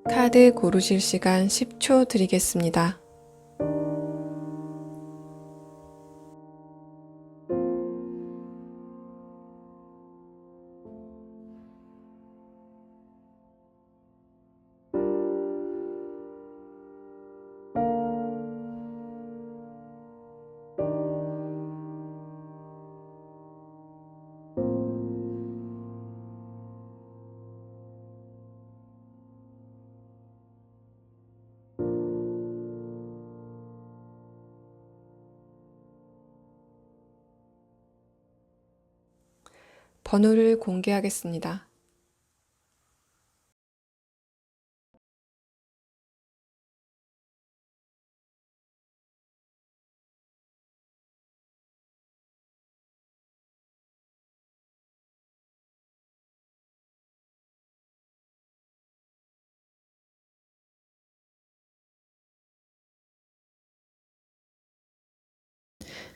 카드 고르실 시간 10초 드리겠습니다. 번호를 공개하겠습니다.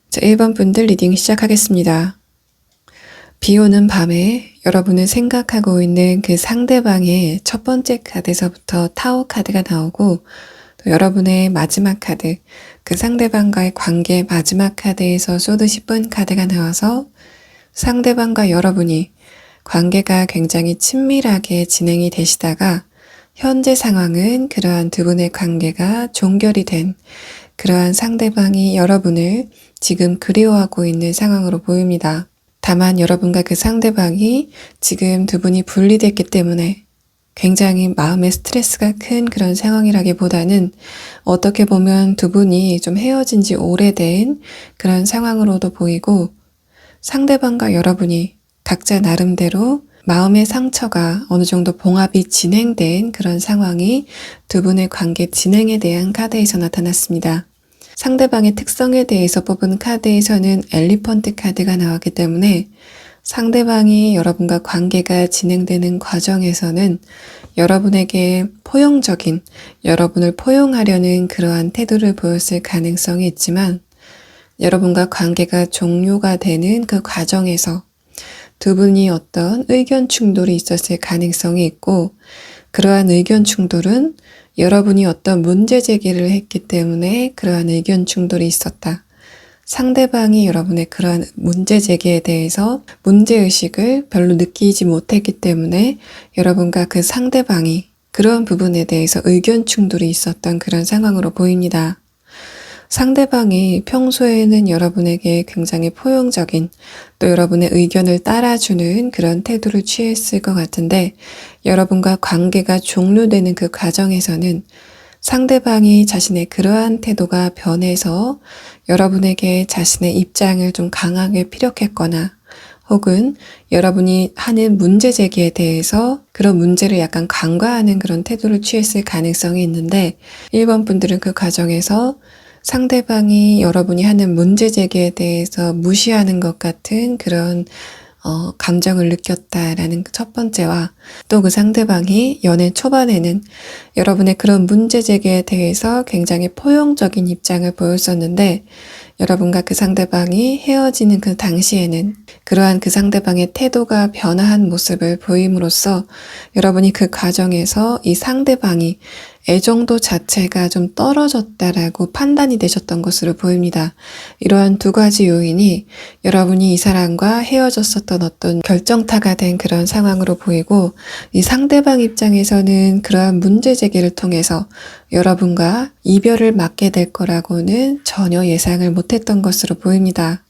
자, 1번 분들 리딩 시작하겠습니다. 비 오는 밤에 여러분을 생각하고 있는 그 상대방의 첫 번째 카드에서부터 타워 카드가 나오고, 또 여러분의 마지막 카드, 그 상대방과의 관계 마지막 카드에서 소드 10번 카드가 나와서 상대방과 여러분이 관계가 굉장히 친밀하게 진행이 되시다가 현재 상황은 그러한 두 분의 관계가 종결이 된 그러한 상대방이 여러분을 지금 그리워하고 있는 상황으로 보입니다. 다만 여러분과 그 상대방이 지금 두 분이 분리됐기 때문에 굉장히 마음의 스트레스가 큰 그런 상황이라기보다는 어떻게 보면 두 분이 좀 헤어진 지 오래된 그런 상황으로도 보이고, 상대방과 여러분이 각자 나름대로 마음의 상처가 어느 정도 봉합이 진행된 그런 상황이 두 분의 관계 진행에 대한 카드에서 나타났습니다. 상대방의 특성에 대해서 뽑은 카드에서는 엘리펀트 카드가 나왔기 때문에 상대방이 여러분과 관계가 진행되는 과정에서는 여러분에게 포용적인, 여러분을 포용하려는 그러한 태도를 보였을 가능성이 있지만, 여러분과 관계가 종료가 되는 그 과정에서 두 분이 어떤 의견 충돌이 있었을 가능성이 있고, 그러한 의견 충돌은 여러분이 어떤 문제 제기를 했기 때문에 그러한 의견 충돌이 있었다. 상대방이 여러분의 그러한 문제 제기에 대해서 문제의식을 별로 느끼지 못했기 때문에 여러분과 그 상대방이 그러한 부분에 대해서 의견 충돌이 있었던 그런 상황으로 보입니다. 상대방이 평소에는 여러분에게 굉장히 포용적인, 또 여러분의 의견을 따라주는 그런 태도를 취했을 것 같은데, 여러분과 관계가 종료되는 그 과정에서는 상대방이 자신의 그러한 태도가 변해서 여러분에게 자신의 입장을 좀 강하게 피력했거나, 혹은 여러분이 하는 문제 제기에 대해서 그런 문제를 약간 간과하는 그런 태도를 취했을 가능성이 있는데, 1번 분들은 그 과정에서 상대방이 여러분이 하는 문제 제기에 대해서 무시하는 것 같은 그런 감정을 느꼈다라는 첫 번째와, 또 그 상대방이 연애 초반에는 여러분의 그런 문제 제기에 대해서 굉장히 포용적인 입장을 보였었는데, 여러분과 그 상대방이 헤어지는 그 당시에는 그러한 그 상대방의 태도가 변화한 모습을 보임으로써 여러분이 그 과정에서 이 상대방이 애정도 자체가 좀 떨어졌다라고 판단이 되셨던 것으로 보입니다. 이러한 두 가지 요인이 여러분이 이 사람과 헤어졌었던 어떤 결정타가 된 그런 상황으로 보이고, 이 상대방 입장에서는 그러한 문제 제기를 통해서 여러분과 이별을 맞게 될 거라고는 전혀 예상을 못했던 것으로 보입니다.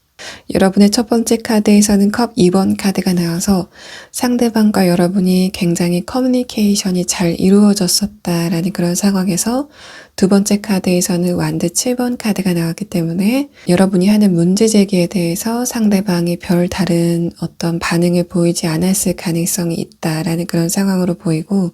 여러분의 첫 번째 카드에서는 컵 2번 카드가 나와서 상대방과 여러분이 굉장히 커뮤니케이션이 잘 이루어졌었다라는 그런 상황에서, 두 번째 카드에서는 완드 7번 카드가 나왔기 때문에 여러분이 하는 문제 제기에 대해서 상대방이 별 다른 어떤 반응을 보이지 않았을 가능성이 있다라는 그런 상황으로 보이고,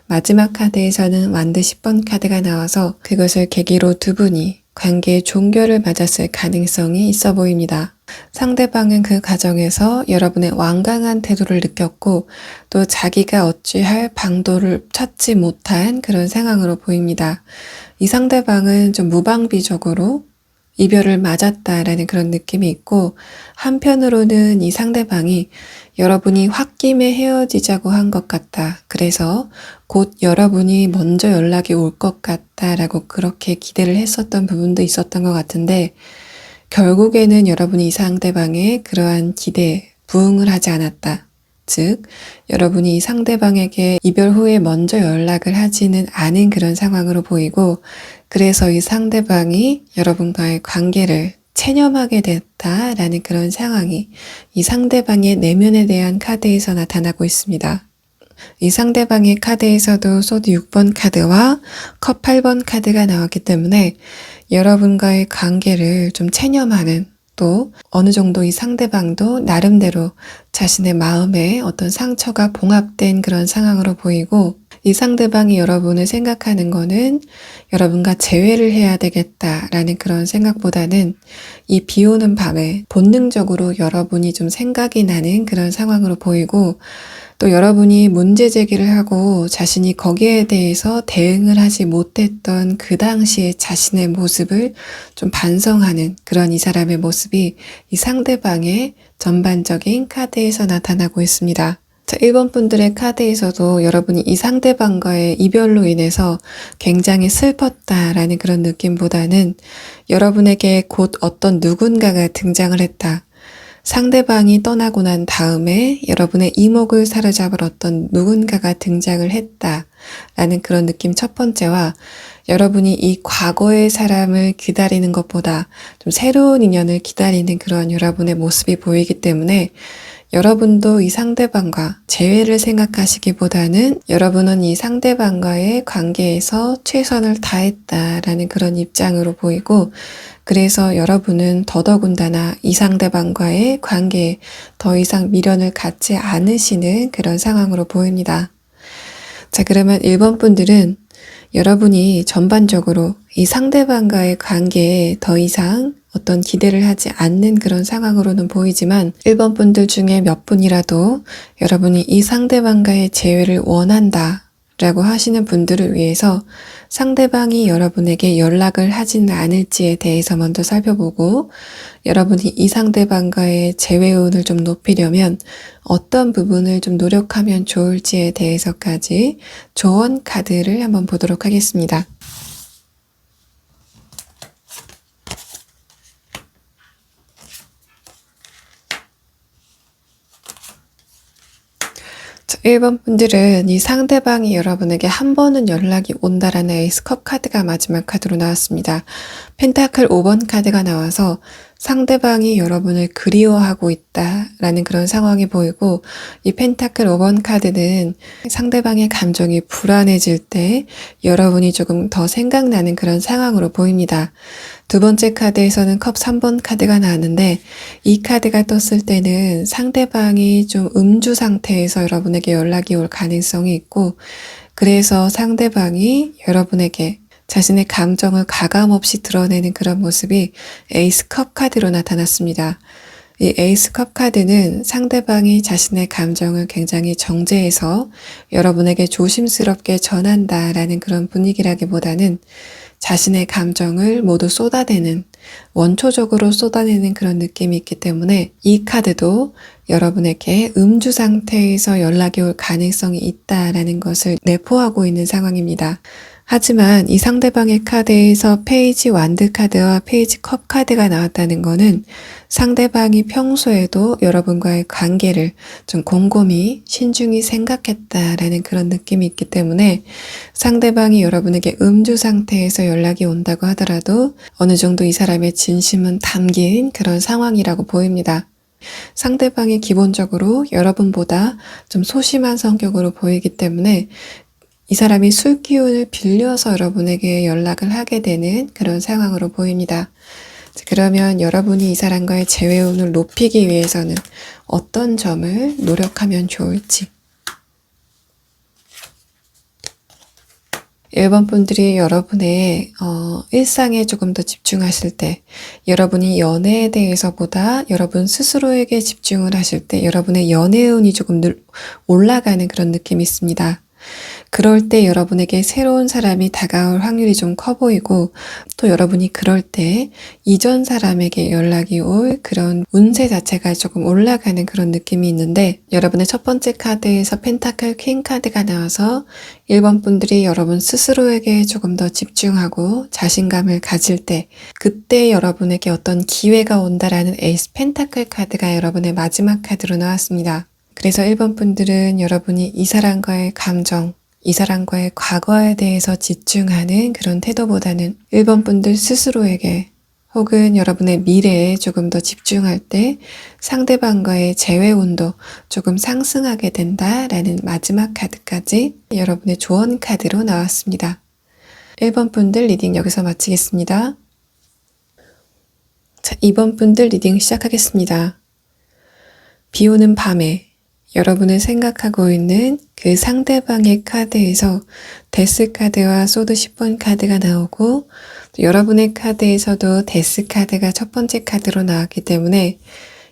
마지막 카드에서는 완드 10번 카드가 나와서 그것을 계기로 두 분이 관계의 종결을 맞았을 가능성이 있어 보입니다. 상대방은 그 과정에서 여러분의 완강한 태도를 느꼈고, 또 자기가 어찌할 방도를 찾지 못한 그런 상황으로 보입니다. 이 상대방은 좀 무방비적으로 이별을 맞았다라는 그런 느낌이 있고, 한편으로는 이 상대방이 여러분이 홧김에 헤어지자고 한 것 같다, 그래서 곧 여러분이 먼저 연락이 올 것 같다라고 그렇게 기대를 했었던 부분도 있었던 것 같은데, 결국에는 여러분이 이 상대방의 그러한 기대에 부응을 하지 않았다. 즉, 여러분이 이 상대방에게 이별 후에 먼저 연락을 하지는 않은 그런 상황으로 보이고, 그래서 이 상대방이 여러분과의 관계를 체념하게 됐다라는 그런 상황이 이 상대방의 내면에 대한 카드에서 나타나고 있습니다. 이 상대방의 카드에서도 소드 6번 카드와 컵 8번 카드가 나왔기 때문에 여러분과의 관계를 좀 체념하는, 또 어느 정도 이 상대방도 나름대로 자신의 마음에 어떤 상처가 봉합된 그런 상황으로 보이고, 이 상대방이 여러분을 생각하는 거는 여러분과 재회를 해야 되겠다라는 그런 생각보다는 이 비 오는 밤에 본능적으로 여러분이 좀 생각이 나는 그런 상황으로 보이고, 또 여러분이 문제 제기를 하고 자신이 거기에 대해서 대응을 하지 못했던 그 당시의 자신의 모습을 좀 반성하는 그런 이 사람의 모습이 이 상대방의 전반적인 카드에서 나타나고 있습니다. 자, 1번 분들의 카드에서도 여러분이 이 상대방과의 이별로 인해서 굉장히 슬펐다라는 그런 느낌보다는 여러분에게 곧 어떤 누군가가 등장을 했다, 상대방이 떠나고 난 다음에 여러분의 이목을 사로잡을 어떤 누군가가 등장을 했다라는 그런 느낌 첫 번째와, 여러분이 이 과거의 사람을 기다리는 것보다 좀 새로운 인연을 기다리는 그런 여러분의 모습이 보이기 때문에, 여러분도 이 상대방과 재회를 생각하시기보다는 여러분은 이 상대방과의 관계에서 최선을 다했다라는 그런 입장으로 보이고, 그래서 여러분은 더더군다나 이 상대방과의 관계에 더 이상 미련을 갖지 않으시는 그런 상황으로 보입니다. 자, 그러면 1번 분들은 여러분이 전반적으로 이 상대방과의 관계에 더 이상 어떤 기대를 하지 않는 그런 상황으로는 보이지만, 1번 분들 중에 몇 분이라도 여러분이 이 상대방과의 재회를 원한다 라고 하시는 분들을 위해서 상대방이 여러분에게 연락을 하지는 않을지에 대해서 먼저 살펴보고, 여러분이 이 상대방과의 재회운을 좀 높이려면 어떤 부분을 좀 노력하면 좋을지에 대해서까지 조언 카드를 한번 보도록 하겠습니다. 자, 1번 분들은 이 상대방이 여러분에게 한 번은 연락이 온다라는 에이스 컵 카드가 마지막 카드로 나왔습니다. 펜타클 5번 카드가 나와서 상대방이 여러분을 그리워하고 있다라는 그런 상황이 보이고, 이 펜타클 5번 카드는 상대방의 감정이 불안해질 때 여러분이 조금 더 생각나는 그런 상황으로 보입니다. 두 번째 카드에서는 컵 3번 카드가 나왔는데, 이 카드가 떴을 때는 상대방이 좀 음주 상태에서 여러분에게 연락이 올 가능성이 있고, 그래서 상대방이 여러분에게 자신의 감정을 가감없이 드러내는 그런 모습이 에이스 컵 카드로 나타났습니다. 이 에이스 컵 카드는 상대방이 자신의 감정을 굉장히 정제해서 여러분에게 조심스럽게 전한다라는 그런 분위기라기보다는 자신의 감정을 모두 쏟아내는, 원초적으로 쏟아내는 그런 느낌이 있기 때문에 이 카드도 여러분에게 음주 상태에서 연락이 올 가능성이 있다라는 것을 내포하고 있는 상황입니다. 하지만 이 상대방의 카드에서 페이지 완드 카드와 페이지 컵 카드가 나왔다는 거는 상대방이 평소에도 여러분과의 관계를 좀 곰곰이 신중히 생각했다라는 그런 느낌이 있기 때문에 상대방이 여러분에게 음주 상태에서 연락이 온다고 하더라도 어느 정도 이 사람의 진심은 담긴 그런 상황이라고 보입니다. 상대방이 기본적으로 여러분보다 좀 소심한 성격으로 보이기 때문에 이 사람이 술 기운을 빌려서 여러분에게 연락을 하게 되는 그런 상황으로 보입니다. 그러면 여러분이 이 사람과의 재회운을 높이기 위해서는 어떤 점을 노력하면 좋을지. 1번 분들이 여러분의 일상에 조금 더 집중하실 때, 여러분이 연애에 대해서보다 여러분 스스로에게 집중을 하실 때 여러분의 연애운이 조금 올라가는 그런 느낌이 있습니다. 그럴 때 여러분에게 새로운 사람이 다가올 확률이 좀 커 보이고, 또 여러분이 그럴 때 이전 사람에게 연락이 올 그런 운세 자체가 조금 올라가는 그런 느낌이 있는데, 여러분의 첫 번째 카드에서 펜타클 퀸 카드가 나와서 1번 분들이 여러분 스스로에게 조금 더 집중하고 자신감을 가질 때, 그때 여러분에게 어떤 기회가 온다라는 에이스 펜타클 카드가 여러분의 마지막 카드로 나왔습니다. 그래서 1번 분들은 여러분이 이 사람과의 감정, 이 사람과의 과거에 대해서 집중하는 그런 태도보다는 1번 분들 스스로에게 혹은 여러분의 미래에 조금 더 집중할 때 상대방과의 재회운도 조금 상승하게 된다라는 마지막 카드까지 여러분의 조언 카드로 나왔습니다. 1번 분들 리딩 여기서 마치겠습니다. 자, 2번 분들 리딩 시작하겠습니다. 비 오는 밤에 여러분을 생각하고 있는 그 상대방의 카드에서 데스 카드와 소드 10번 카드가 나오고, 여러분의 카드에서도 데스 카드가 첫 번째 카드로 나왔기 때문에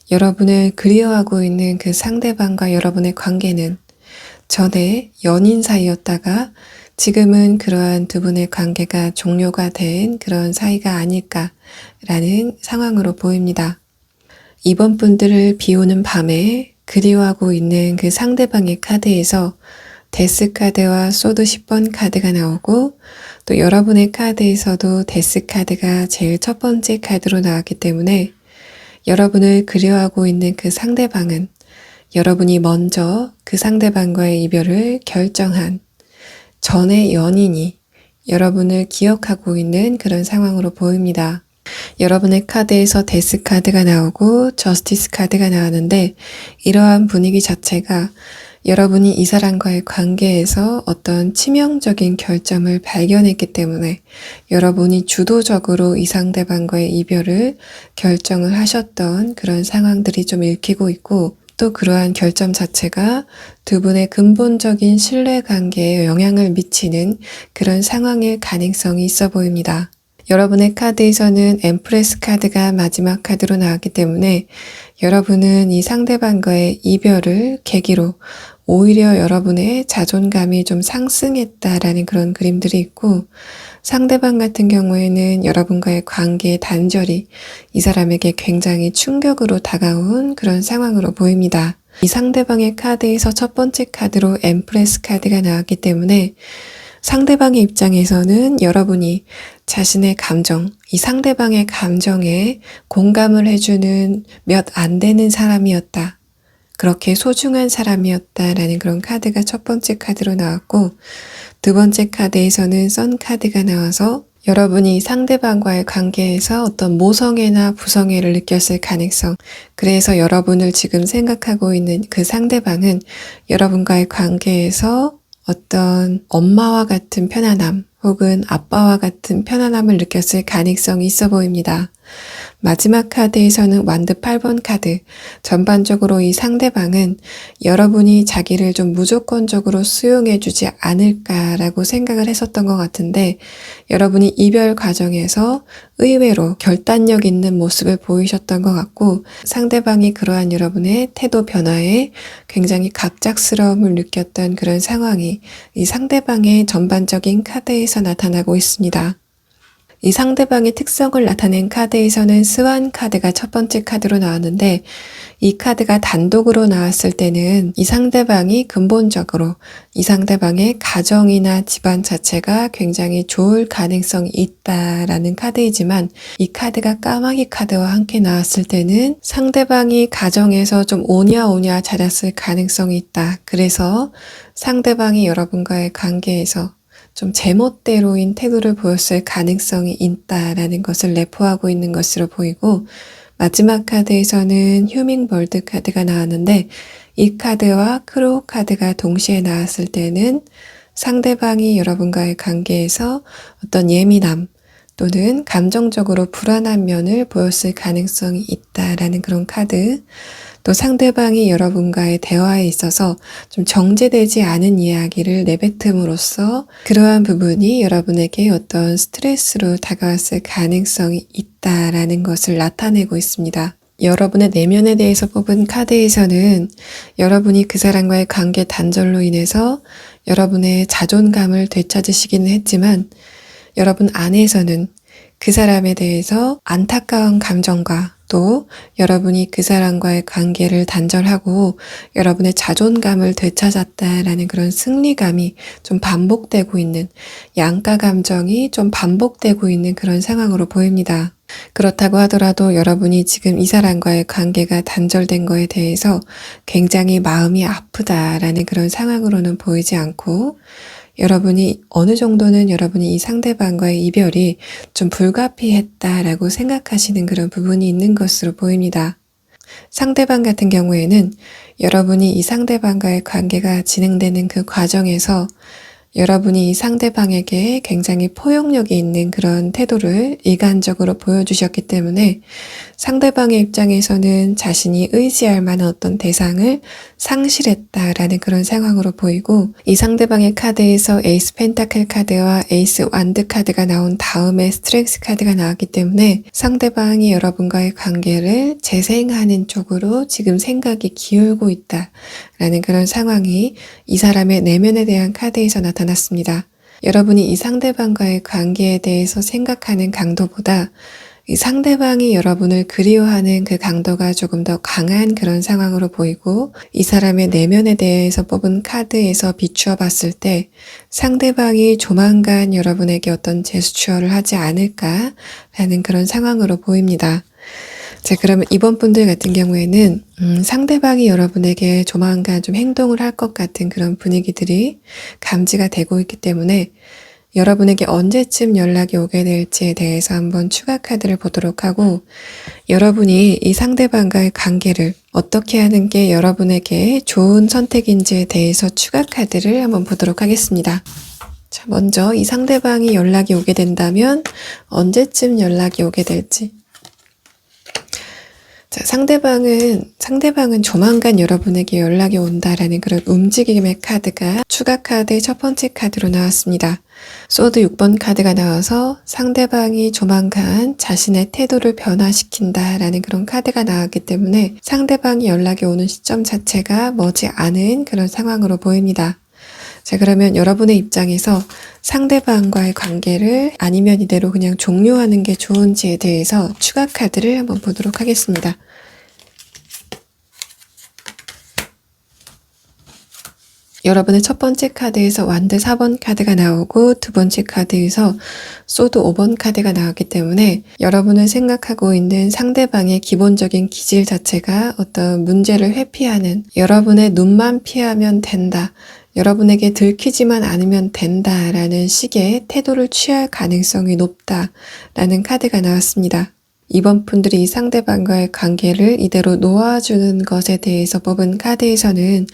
여러분을 그리워하고 있는 그 상대방과 여러분의 관계는 전에 연인 사이였다가 지금은 그러한 두 분의 관계가 종료가 된 그런 사이가 아닐까라는 상황으로 보입니다. 2번 분들을 비 오는 밤에 그리워하고 있는 그 상대방의 카드에서 데스 카드와 소드 10번 카드가 나오고, 또 여러분의 카드에서도 데스 카드가 제일 첫 번째 카드로 나왔기 때문에 여러분을 그리워하고 있는 그 상대방은 여러분이 먼저 그 상대방과의 이별을 결정한 전의 연인이 여러분을 기억하고 있는 그런 상황으로 보입니다. 여러분의 카드에서 데스 카드가 나오고 저스티스 카드가 나왔는데, 이러한 분위기 자체가 여러분이 이 사람과의 관계에서 어떤 치명적인 결점을 발견했기 때문에 여러분이 주도적으로 이 상대방과의 이별을 결정을 하셨던 그런 상황들이 좀 읽히고 있고, 또 그러한 결점 자체가 두 분의 근본적인 신뢰관계에 영향을 미치는 그런 상황일 가능성이 있어 보입니다. 여러분의 카드에서는 엠프레스 카드가 마지막 카드로 나왔기 때문에 여러분은 이 상대방과의 이별을 계기로 오히려 여러분의 자존감이 좀 상승했다라는 그런 그림들이 있고, 상대방 같은 경우에는 여러분과의 관계의 단절이 이 사람에게 굉장히 충격으로 다가온 그런 상황으로 보입니다. 이 상대방의 카드에서 첫 번째 카드로 엠프레스 카드가 나왔기 때문에 상대방의 입장에서는 여러분이 자신의 감정, 이 상대방의 감정에 공감을 해주는 몇 안 되는 사람이었다. 그렇게 소중한 사람이었다라는 그런 카드가 첫 번째 카드로 나왔고, 두 번째 카드에서는 선 카드가 나와서 여러분이 상대방과의 관계에서 어떤 모성애나 부성애를 느꼈을 가능성, 그래서 여러분을 지금 생각하고 있는 그 상대방은 여러분과의 관계에서 어떤 엄마와 같은 편안함 혹은 아빠와 같은 편안함을 느꼈을 가능성이 있어 보입니다. 마지막 카드에서는 완드 8번 카드, 전반적으로 이 상대방은 여러분이 자기를 좀 무조건적으로 수용해주지 않을까라고 생각을 했었던 것 같은데, 여러분이 이별 과정에서 의외로 결단력 있는 모습을 보이셨던 것 같고, 상대방이 그러한 여러분의 태도 변화에 굉장히 갑작스러움을 느꼈던 그런 상황이 이 상대방의 전반적인 카드에서 나타나고 있습니다. 이 상대방의 특성을 나타낸 카드에서는 스완 카드가 첫 번째 카드로 나왔는데 이 카드가 단독으로 나왔을 때는 이 상대방이 근본적으로 이 상대방의 가정이나 집안 자체가 굉장히 좋을 가능성이 있다라는 카드이지만 이 카드가 까마귀 카드와 함께 나왔을 때는 상대방이 가정에서 좀 오냐오냐 자랐을 가능성이 있다. 그래서 상대방이 여러분과의 관계에서 좀 제멋대로인 태도를 보였을 가능성이 있다라는 것을 내포하고 있는 것으로 보이고 마지막 카드에서는 휴밍벌드 카드가 나왔는데 이 카드와 크로우 카드가 동시에 나왔을 때는 상대방이 여러분과의 관계에서 어떤 예민함 또는 감정적으로 불안한 면을 보였을 가능성이 있다라는 그런 카드 또 상대방이 여러분과의 대화에 있어서 좀 정제되지 않은 이야기를 내뱉음으로써 그러한 부분이 여러분에게 어떤 스트레스로 다가왔을 가능성이 있다라는 것을 나타내고 있습니다. 여러분의 내면에 대해서 뽑은 카드에서는 여러분이 그 사람과의 관계 단절로 인해서 여러분의 자존감을 되찾으시기는 했지만 여러분 안에서는 그 사람에 대해서 안타까운 감정과 또 여러분이 그 사람과의 관계를 단절하고 여러분의 자존감을 되찾았다라는 그런 승리감이 좀 반복되고 있는 양가 감정이 좀 반복되고 있는 그런 상황으로 보입니다. 그렇다고 하더라도 여러분이 지금 이 사람과의 관계가 단절된 거에 대해서 굉장히 마음이 아프다라는 그런 상황으로는 보이지 않고 여러분이 어느 정도는 여러분이 이 상대방과의 이별이 좀 불가피했다라고 생각하시는 그런 부분이 있는 것으로 보입니다. 상대방 같은 경우에는 여러분이 이 상대방과의 관계가 진행되는 그 과정에서 여러분이 이 상대방에게 굉장히 포용력이 있는 그런 태도를 일관적으로 보여주셨기 때문에 상대방의 입장에서는 자신이 의지할 만한 어떤 대상을 상실했다라는 그런 상황으로 보이고 이 상대방의 카드에서 에이스 펜타클 카드와 에이스 완드 카드가 나온 다음에 스트렝스 카드가 나왔기 때문에 상대방이 여러분과의 관계를 재생하는 쪽으로 지금 생각이 기울고 있다라는 그런 상황이 이 사람의 내면에 대한 카드에서 나타났습니다. 여러분이 이 상대방과의 관계에 대해서 생각하는 강도보다 이 상대방이 여러분을 그리워하는 그 강도가 조금 더 강한 그런 상황으로 보이고 이 사람의 내면에 대해서 뽑은 카드에서 비추어 봤을 때 상대방이 조만간 여러분에게 어떤 제스처를 하지 않을까라는 그런 상황으로 보입니다. 자, 그러면 이번 분들 같은 경우에는 상대방이 여러분에게 조만간 좀 행동을 할 것 같은 그런 분위기들이 감지가 되고 있기 때문에 여러분에게 언제쯤 연락이 오게 될지에 대해서 한번 추가 카드를 보도록 하고 여러분이 이 상대방과의 관계를 어떻게 하는 게 여러분에게 좋은 선택인지에 대해서 추가 카드를 한번 보도록 하겠습니다. 자, 먼저 이 상대방이 연락이 오게 된다면 언제쯤 연락이 오게 될지. 자, 상대방은 조만간 여러분에게 연락이 온다라는 그런 움직임의 카드가 추가 카드의 첫 번째 카드로 나왔습니다. 소드 6번 카드가 나와서 상대방이 조만간 자신의 태도를 변화시킨다라는 그런 카드가 나왔기 때문에 상대방이 연락이 오는 시점 자체가 머지 않은 그런 상황으로 보입니다. 자, 그러면 여러분의 입장에서 상대방과의 관계를 아니면 이대로 그냥 종료하는 게 좋은지에 대해서 추가 카드를 한번 보도록 하겠습니다. 여러분의 첫 번째 카드에서 완드 4번 카드가 나오고 두 번째 카드에서 소드 5번 카드가 나왔기 때문에 여러분을 생각하고 있는 상대방의 기본적인 기질 자체가 어떤 문제를 회피하는 여러분의 눈만 피하면 된다. 여러분에게 들키지만 않으면 된다라는 식의 태도를 취할 가능성이 높다라는 카드가 나왔습니다. 이번 분들이 이 상대방과의 관계를 이대로 놓아주는 것에 대해서 뽑은 카드에서는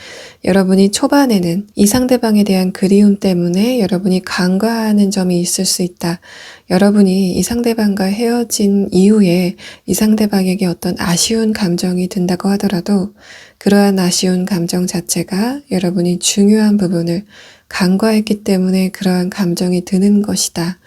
여러분이 초반에는 이 상대방에 대한 그리움 때문에 여러분이 간과하는 점이 있을 수 있다. 여러분이 이 상대방과 헤어진 이후에 이 상대방에게 어떤 아쉬운 감정이 든다고 하더라도 그러한 아쉬운 감정 자체가 여러분이 중요한 부분을 간과했기 때문에 그러한 감정이 드는 것이다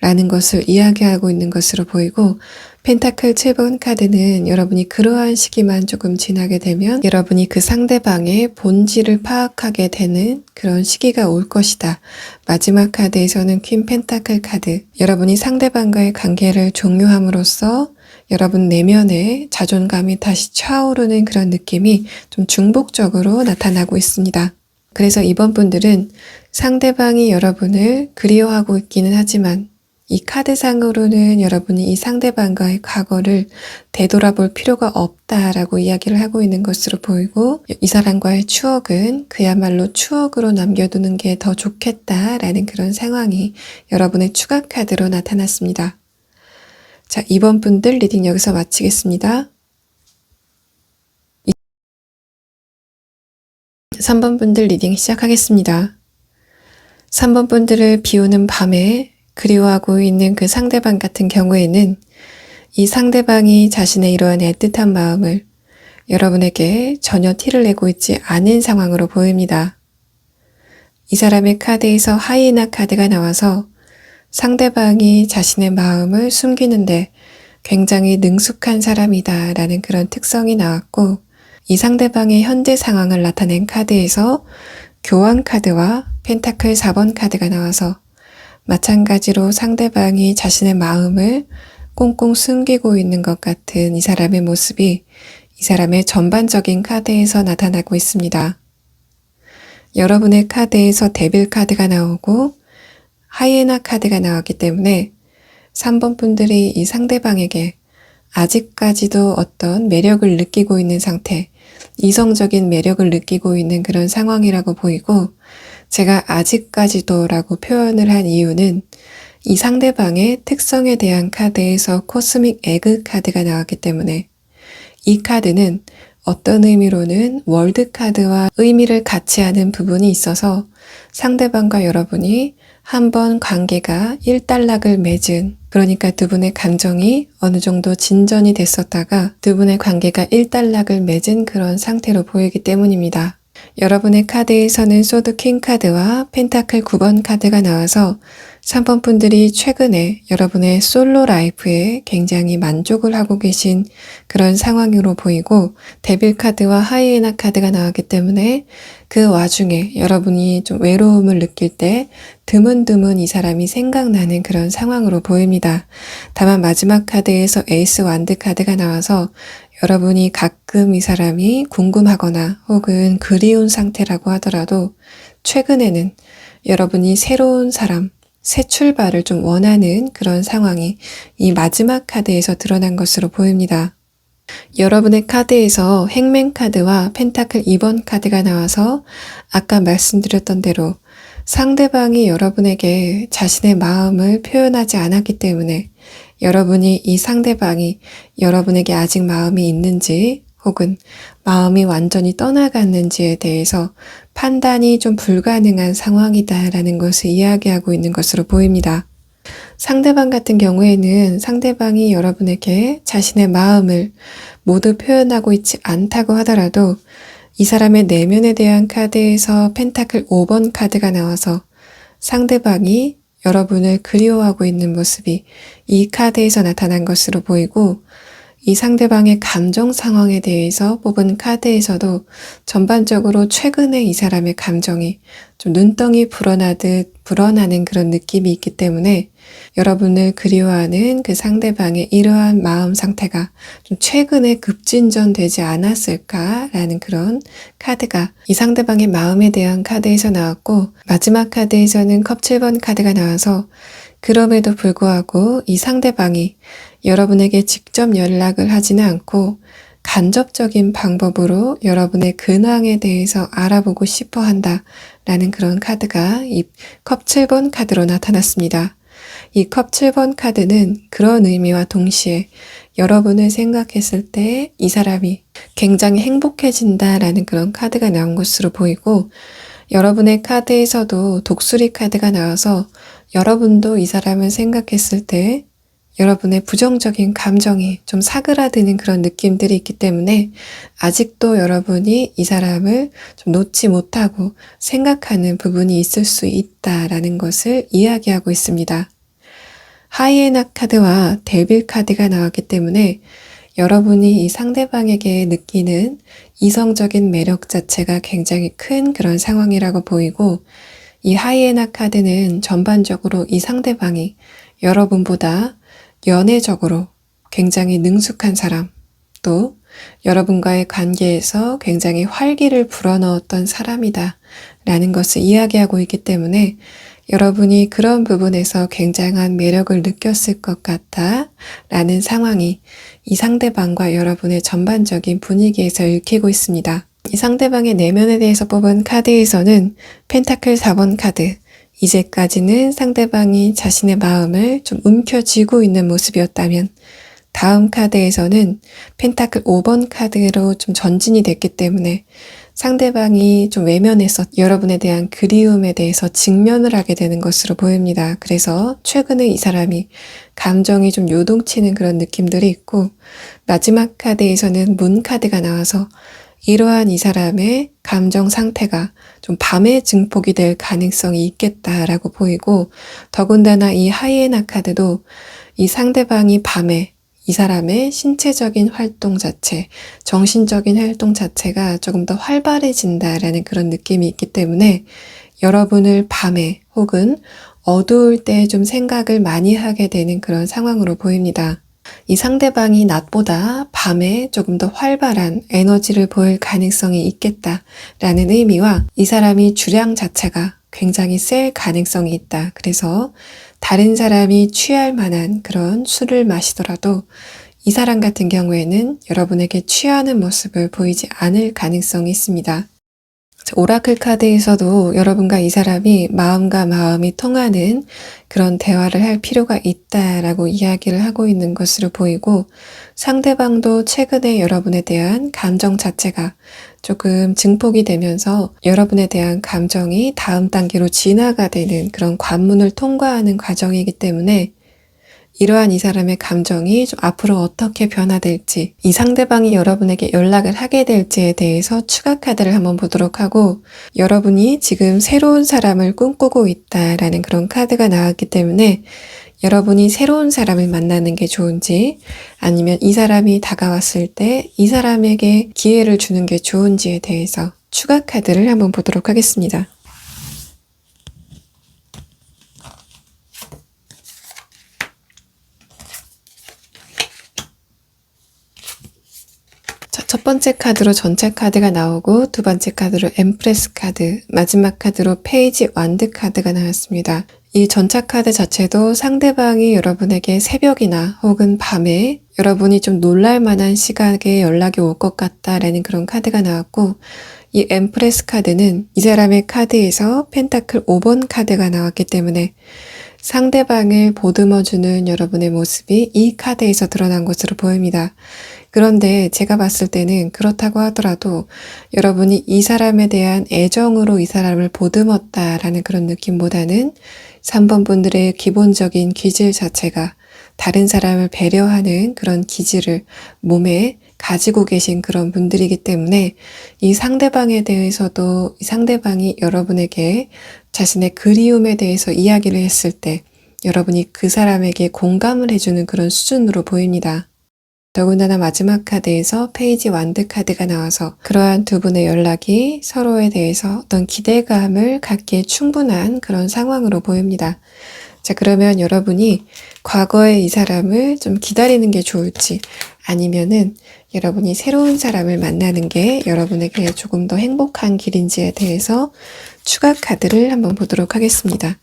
라는 것을 이야기하고 있는 것으로 보이고, 펜타클 7번 카드는 여러분이 그러한 시기만 조금 지나게 되면 여러분이 그 상대방의 본질을 파악하게 되는 그런 시기가 올 것이다. 마지막 카드에서는 퀸 펜타클 카드, 여러분이 상대방과의 관계를 종료함으로써 여러분 내면의 자존감이 다시 차오르는 그런 느낌이 좀 중복적으로 나타나고 있습니다. 그래서 이번 분들은 상대방이 여러분을 그리워하고 있기는 하지만 이 카드상으로는 여러분이 이 상대방과의 과거를 되돌아볼 필요가 없다라고 이야기를 하고 있는 것으로 보이고, 이 사람과의 추억은 그야말로 추억으로 남겨두는 게 더 좋겠다라는 그런 상황이 여러분의 추가 카드로 나타났습니다. 자, 이번 분들 리딩 여기서 마치겠습니다. 3번 분들 리딩 시작하겠습니다. 3번 분들을 비오는 밤에 그리워하고 있는 그 상대방 같은 경우에는 이 상대방이 자신의 이러한 애틋한 마음을 여러분에게 전혀 티를 내고 있지 않은 상황으로 보입니다. 이 사람의 카드에서 하이에나 카드가 나와서 상대방이 자신의 마음을 숨기는데 굉장히 능숙한 사람이다 라는 그런 특성이 나왔고, 이 상대방의 현재 상황을 나타낸 카드에서 교환 카드와 펜타클 4번 카드가 나와서 마찬가지로 상대방이 자신의 마음을 꽁꽁 숨기고 있는 것 같은 이 사람의 모습이 이 사람의 전반적인 카드에서 나타나고 있습니다. 여러분의 카드에서 데빌 카드가 나오고 하이에나 카드가 나왔기 때문에 3번 분들이 이 상대방에게 아직까지도 어떤 매력을 느끼고 있는 상태, 이성적인 매력을 느끼고 있는 그런 상황이라고 보이고, 제가 아직까지도 라고 표현을 한 이유는 이 상대방의 특성에 대한 카드에서 코스믹 에그 카드가 나왔기 때문에, 이 카드는 어떤 의미로는 월드 카드와 의미를 같이 하는 부분이 있어서 상대방과 여러분이 한번 관계가 일단락을 맺은, 그러니까 두 분의 감정이 어느 정도 진전이 됐었다가 두 분의 관계가 일단락을 맺은 그런 상태로 보이기 때문입니다. 여러분의 카드에서는 소드 킹 카드와 펜타클 9번 카드가 나와서 3번 분들이 최근에 여러분의 솔로 라이프에 굉장히 만족을 하고 계신 그런 상황으로 보이고, 데빌 카드와 하이에나 카드가 나왔기 때문에 그 와중에 여러분이 좀 외로움을 느낄 때 드문드문 이 사람이 생각나는 그런 상황으로 보입니다. 다만 마지막 카드에서 에이스 완드 카드가 나와서 여러분이 가끔 이 사람이 궁금하거나 혹은 그리운 상태라고 하더라도 최근에는 여러분이 새로운 사람, 새 출발을 좀 원하는 그런 상황이 이 마지막 카드에서 드러난 것으로 보입니다. 여러분의 카드에서 행맨 카드와 펜타클 2번 카드가 나와서 아까 말씀드렸던 대로 상대방이 여러분에게 자신의 마음을 표현하지 않았기 때문에 여러분이 이 상대방이 여러분에게 아직 마음이 있는지 혹은 마음이 완전히 떠나갔는지에 대해서 판단이 좀 불가능한 상황이다라는 것을 이야기하고 있는 것으로 보입니다. 상대방 같은 경우에는 상대방이 여러분에게 자신의 마음을 모두 표현하고 있지 않다고 하더라도 이 사람의 내면에 대한 카드에서 펜타클 5번 카드가 나와서 상대방이 여러분을 그리워하고 있는 모습이 이 카드에서 나타난 것으로 보이고, 이 상대방의 감정 상황에 대해서 뽑은 카드에서도 전반적으로 최근에 이 사람의 감정이 좀 눈덩이 불어나듯 불어나는 그런 느낌이 있기 때문에 여러분을 그리워하는 그 상대방의 이러한 마음 상태가 좀 최근에 급진전되지 않았을까라는 그런 카드가 이 상대방의 마음에 대한 카드에서 나왔고, 마지막 카드에서는 컵 7번 카드가 나와서 그럼에도 불구하고 이 상대방이 여러분에게 직접 연락을 하지는 않고 간접적인 방법으로 여러분의 근황에 대해서 알아보고 싶어 한다라는 그런 카드가 이 컵 7번 카드로 나타났습니다. 이 컵 7번 카드는 그런 의미와 동시에 여러분을 생각했을 때 이 사람이 굉장히 행복해진다라는 그런 카드가 나온 것으로 보이고, 여러분의 카드에서도 독수리 카드가 나와서 여러분도 이 사람을 생각했을 때 여러분의 부정적인 감정이 좀 사그라드는 그런 느낌들이 있기 때문에 아직도 여러분이 이 사람을 좀 놓지 못하고 생각하는 부분이 있을 수 있다라는 것을 이야기하고 있습니다. 하이에나 카드와 데빌 카드가 나왔기 때문에 여러분이 이 상대방에게 느끼는 이성적인 매력 자체가 굉장히 큰 그런 상황이라고 보이고, 이 하이에나 카드는 전반적으로 이 상대방이 여러분보다 연애적으로 굉장히 능숙한 사람, 또 여러분과의 관계에서 굉장히 활기를 불어넣었던 사람이다 라는 것을 이야기하고 있기 때문에 여러분이 그런 부분에서 굉장한 매력을 느꼈을 것 같다 라는 상황이 이 상대방과 여러분의 전반적인 분위기에서 읽히고 있습니다. 이 상대방의 내면에 대해서 뽑은 카드에서는 펜타클 4번 카드, 이제까지는 상대방이 자신의 마음을 좀 움켜쥐고 있는 모습이었다면, 다음 카드에서는 펜타클 5번 카드로 좀 전진이 됐기 때문에 상대방이 좀 외면해서 여러분에 대한 그리움에 대해서 직면을 하게 되는 것으로 보입니다. 그래서 최근에 이 사람이 감정이 좀 요동치는 그런 느낌들이 있고, 마지막 카드에서는 문 카드가 나와서 이러한 이 사람의 감정 상태가 좀 밤에 증폭이 될 가능성이 있겠다라고 보이고, 더군다나 이 하이에나 카드도 이 상대방이 밤에 이 사람의 신체적인 활동 자체, 정신적인 활동 자체가 조금 더 활발해진다라는 그런 느낌이 있기 때문에 여러분을 밤에 혹은 어두울 때 좀 생각을 많이 하게 되는 그런 상황으로 보입니다. 이 상대방이 낮보다 밤에 조금 더 활발한 에너지를 보일 가능성이 있겠다라는 의미와, 이 사람이 주량 자체가 굉장히 셀 가능성이 있다. 그래서 다른 사람이 취할 만한 그런 술을 마시더라도 이 사람 같은 경우에는 여러분에게 취하는 모습을 보이지 않을 가능성이 있습니다. 오라클 카드에서도 여러분과 이 사람이 마음과 마음이 통하는 그런 대화를 할 필요가 있다라고 이야기를 하고 있는 것으로 보이고, 상대방도 최근에 여러분에 대한 감정 자체가 조금 증폭이 되면서 여러분에 대한 감정이 다음 단계로 진화가 되는 그런 관문을 통과하는 과정이기 때문에, 이러한 이 사람의 감정이 좀 앞으로 어떻게 변화될지, 이 상대방이 여러분에게 연락을 하게 될지에 대해서 추가 카드를 한번 보도록 하고, 여러분이 지금 새로운 사람을 꿈꾸고 있다라는 그런 카드가 나왔기 때문에 여러분이 새로운 사람을 만나는 게 좋은지, 아니면 이 사람이 다가왔을 때 이 사람에게 기회를 주는 게 좋은지에 대해서 추가 카드를 한번 보도록 하겠습니다. 첫 번째 카드로 전체 카드가 나오고, 두 번째 카드로 엠프레스 카드, 마지막 카드로 페이지 완드 카드가 나왔습니다. 이 전차 카드 자체도 상대방이 여러분에게 새벽이나 혹은 밤에 여러분이 좀 놀랄 만한 시각에 연락이 올 것 같다라는 그런 카드가 나왔고, 이 엠프레스 카드는 이 사람의 카드에서 펜타클 5번 카드가 나왔기 때문에 상대방을 보듬어주는 여러분의 모습이 이 카드에서 드러난 것으로 보입니다. 그런데 제가 봤을 때는 그렇다고 하더라도 여러분이 이 사람에 대한 애정으로 이 사람을 보듬었다라는 그런 느낌보다는 3번 분들의 기본적인 기질 자체가 다른 사람을 배려하는 그런 기질을 몸에 가지고 계신 그런 분들이기 때문에, 이 상대방에 대해서도 이 상대방이 여러분에게 자신의 그리움에 대해서 이야기를 했을 때 여러분이 그 사람에게 공감을 해주는 그런 수준으로 보입니다. 더군다나 마지막 카드에서 페이지 완드 카드가 나와서 그러한 두 분의 연락이 서로에 대해서 어떤 기대감을 갖기에 충분한 그런 상황으로 보입니다. 자, 그러면 여러분이 과거에 이 사람을 좀 기다리는 게 좋을지, 아니면은 여러분이 새로운 사람을 만나는 게 여러분에게 조금 더 행복한 길인지에 대해서 추가 카드를 한번 보도록 하겠습니다.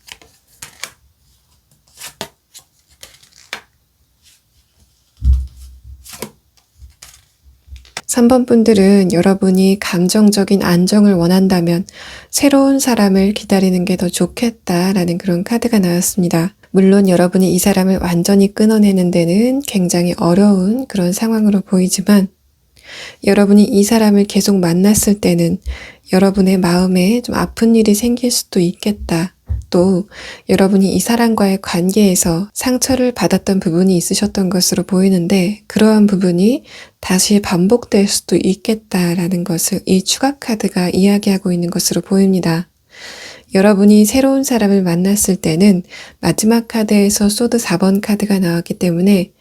3번 분들은 여러분이 감정적인 안정을 원한다면 새로운 사람을 기다리는 게 더 좋겠다라는 그런 카드가 나왔습니다. 물론 여러분이 이 사람을 완전히 끊어내는 데는 굉장히 어려운 그런 상황으로 보이지만, 여러분이 이 사람을 계속 만났을 때는 여러분의 마음에 좀 아픈 일이 생길 수도 있겠다. 또 여러분이 이 사람과의 관계에서 상처를 받았던 부분이 있으셨던 것으로 보이는데, 그러한 부분이 다시 반복될 수도 있겠다라는 것을 이 추가 카드가 이야기하고 있는 것으로 보입니다. 여러분이 새로운 사람을 만났을 때는 마지막 카드에서 소드 4번 카드가 나왔기 때문에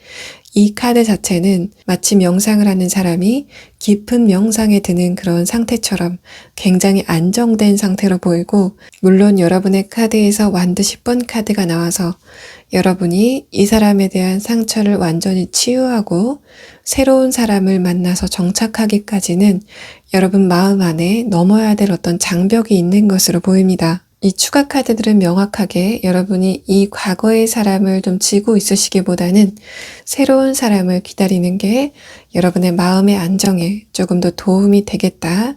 이 카드 자체는 마치 명상을 하는 사람이 깊은 명상에 드는 그런 상태처럼 굉장히 안정된 상태로 보이고, 물론 여러분의 카드에서 완드 10번 카드가 나와서 여러분이 이 사람에 대한 상처를 완전히 치유하고 새로운 사람을 만나서 정착하기까지는 여러분 마음 안에 넘어야 될 어떤 장벽이 있는 것으로 보입니다. 이 추가 카드들은 명확하게 여러분이 이 과거의 사람을 좀 지고 있으시기보다는 새로운 사람을 기다리는 게 여러분의 마음의 안정에 조금 더 도움이 되겠다라는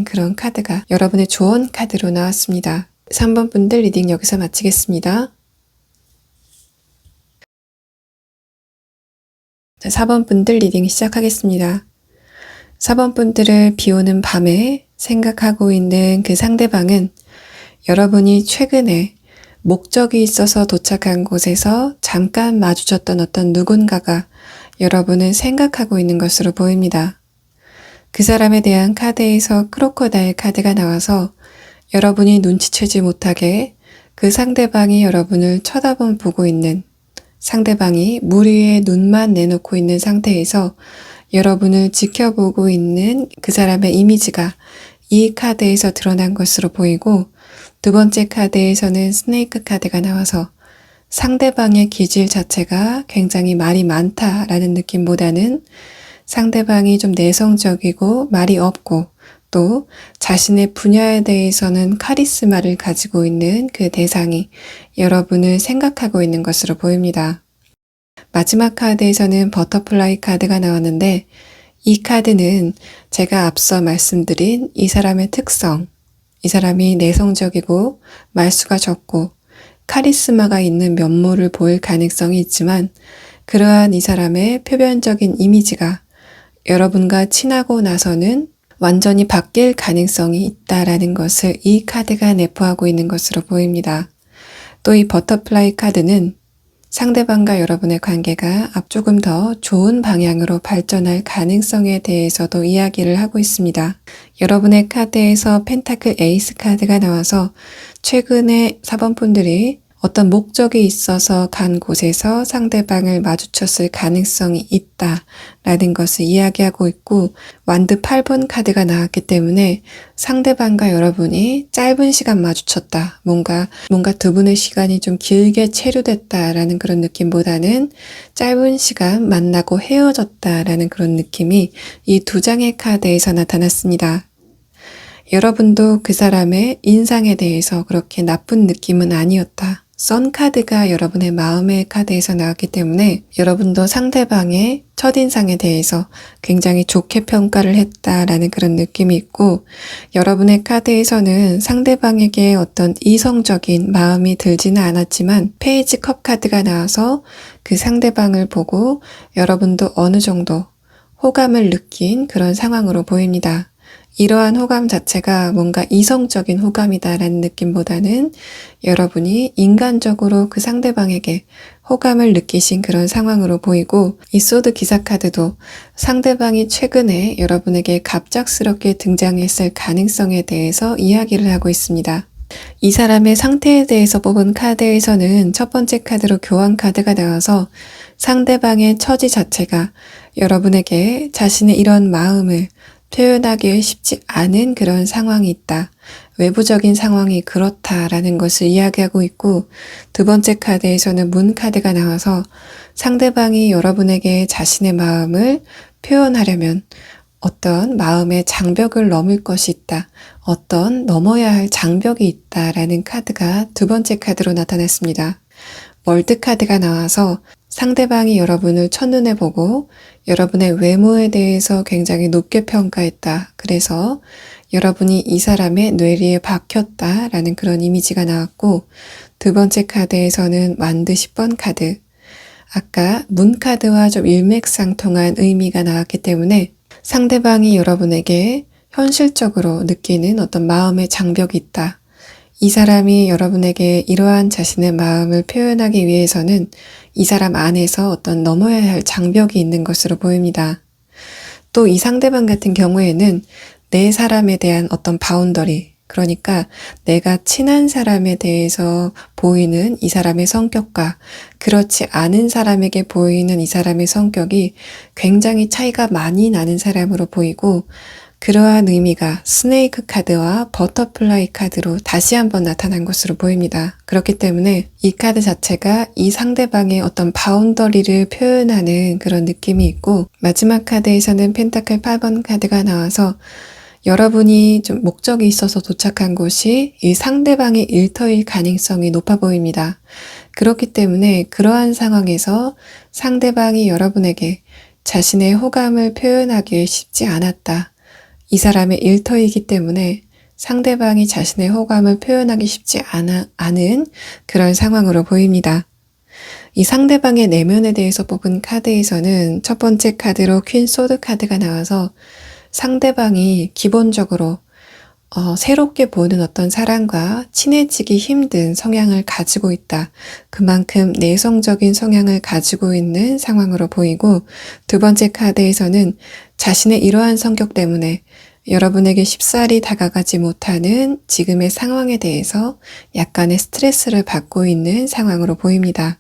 그런 카드가 여러분의 조언 카드로 나왔습니다. 3번 분들 리딩 여기서 마치겠습니다. 자, 4번 분들 리딩 시작하겠습니다. 4번 분들을 비 오는 밤에 생각하고 있는 그 상대방은 여러분이 최근에 목적이 있어서 도착한 곳에서 잠깐 마주쳤던 어떤 누군가가 여러분을 생각하고 있는 것으로 보입니다. 그 사람에 대한 카드에서 크로커다일 카드가 나와서 여러분이 눈치채지 못하게 그 상대방이 여러분을 쳐다보고 있는, 상대방이 물 위에 눈만 내놓고 있는 상태에서 여러분을 지켜보고 있는 그 사람의 이미지가 이 카드에서 드러난 것으로 보이고, 두 번째 카드에서는 스네이크 카드가 나와서 상대방의 기질 자체가 굉장히 말이 많다라는 느낌보다는 상대방이 좀 내성적이고 말이 없고 또 자신의 분야에 대해서는 카리스마를 가지고 있는 그 대상이 여러분을 생각하고 있는 것으로 보입니다. 마지막 카드에서는 버터플라이 카드가 나왔는데, 이 카드는 제가 앞서 말씀드린 이 사람의 특성, 이 사람이 내성적이고 말수가 적고 카리스마가 있는 면모를 보일 가능성이 있지만, 그러한 이 사람의 표면적인 이미지가 여러분과 친하고 나서는 완전히 바뀔 가능성이 있다라는 것을 이 카드가 내포하고 있는 것으로 보입니다. 또 이 버터플라이 카드는 상대방과 여러분의 관계가 조금 더 좋은 방향으로 발전할 가능성에 대해서도 이야기를 하고 있습니다. 여러분의 카드에서 펜타클 에이스 카드가 나와서 최근에 4번 분들이 어떤 목적이 있어서 간 곳에서 상대방을 마주쳤을 가능성이 있다라는 것을 이야기하고 있고, 완드 8번 카드가 나왔기 때문에 상대방과 여러분이 짧은 시간 마주쳤다, 뭔가 두 분의 시간이 좀 길게 체류됐다라는 그런 느낌보다는 짧은 시간 만나고 헤어졌다라는 그런 느낌이 이 두 장의 카드에서 나타났습니다. 여러분도 그 사람의 인상에 대해서 그렇게 나쁜 느낌은 아니었다. 선 카드가 여러분의 마음의 카드에서 나왔기 때문에 여러분도 상대방의 첫인상에 대해서 굉장히 좋게 평가를 했다라는 그런 느낌이 있고, 여러분의 카드에서는 상대방에게 어떤 이성적인 마음이 들지는 않았지만 페이지 컵 카드가 나와서 그 상대방을 보고 여러분도 어느 정도 호감을 느낀 그런 상황으로 보입니다. 이러한 호감 자체가 뭔가 이성적인 호감이다라는 느낌보다는 여러분이 인간적으로 그 상대방에게 호감을 느끼신 그런 상황으로 보이고, 이 소드 기사 카드도 상대방이 최근에 여러분에게 갑작스럽게 등장했을 가능성에 대해서 이야기를 하고 있습니다. 이 사람의 상태에 대해서 뽑은 카드에서는 첫 번째 카드로 교환 카드가 나와서 상대방의 처지 자체가 여러분에게 자신의 이런 마음을 표현하기 쉽지 않은 그런 상황이 있다, 외부적인 상황이 그렇다라는 것을 이야기하고 있고, 두 번째 카드에서는 문 카드가 나와서 상대방이 여러분에게 자신의 마음을 표현하려면 어떤 마음의 장벽을 넘을 것이 있다, 어떤 넘어야 할 장벽이 있다라는 카드가 두 번째 카드로 나타났습니다. 월드 카드가 나와서 상대방이 여러분을 첫눈에 보고 여러분의 외모에 대해서 굉장히 높게 평가했다, 그래서 여러분이 이 사람의 뇌리에 박혔다라는 그런 이미지가 나왔고, 두 번째 카드에서는 완드 10번 카드, 아까 문 카드와 좀 일맥상통한 의미가 나왔기 때문에 상대방이 여러분에게 현실적으로 느끼는 어떤 마음의 장벽이 있다, 이 사람이 여러분에게 이러한 자신의 마음을 표현하기 위해서는 이 사람 안에서 어떤 넘어야 할 장벽이 있는 것으로 보입니다. 또 이 상대방 같은 경우에는 내 사람에 대한 어떤 바운더리, 그러니까 내가 친한 사람에 대해서 보이는 이 사람의 성격과 그렇지 않은 사람에게 보이는 이 사람의 성격이 굉장히 차이가 많이 나는 사람으로 보이고, 그러한 의미가 스네이크 카드와 버터플라이 카드로 다시 한번 나타난 것으로 보입니다. 그렇기 때문에 이 카드 자체가 이 상대방의 어떤 바운더리를 표현하는 그런 느낌이 있고, 마지막 카드에서는 펜타클 8번 카드가 나와서 여러분이 좀 목적이 있어서 도착한 곳이 이 상대방의 일터일 가능성이 높아 보입니다. 그렇기 때문에 그러한 상황에서 상대방이 여러분에게 자신의 호감을 표현하기 쉽지 않았다. 이 사람의 일터이기 때문에 상대방이 자신의 호감을 표현하기 쉽지 않은 그런 상황으로 보입니다. 이 상대방의 내면에 대해서 뽑은 카드에서는 첫 번째 카드로 퀸 소드 카드가 나와서 상대방이 기본적으로 새롭게 보는 어떤 사람과 친해지기 힘든 성향을 가지고 있다. 그만큼 내성적인 성향을 가지고 있는 상황으로 보이고, 두 번째 카드에서는 자신의 이러한 성격 때문에 여러분에게 쉽사리 다가가지 못하는 지금의 상황에 대해서 약간의 스트레스를 받고 있는 상황으로 보입니다.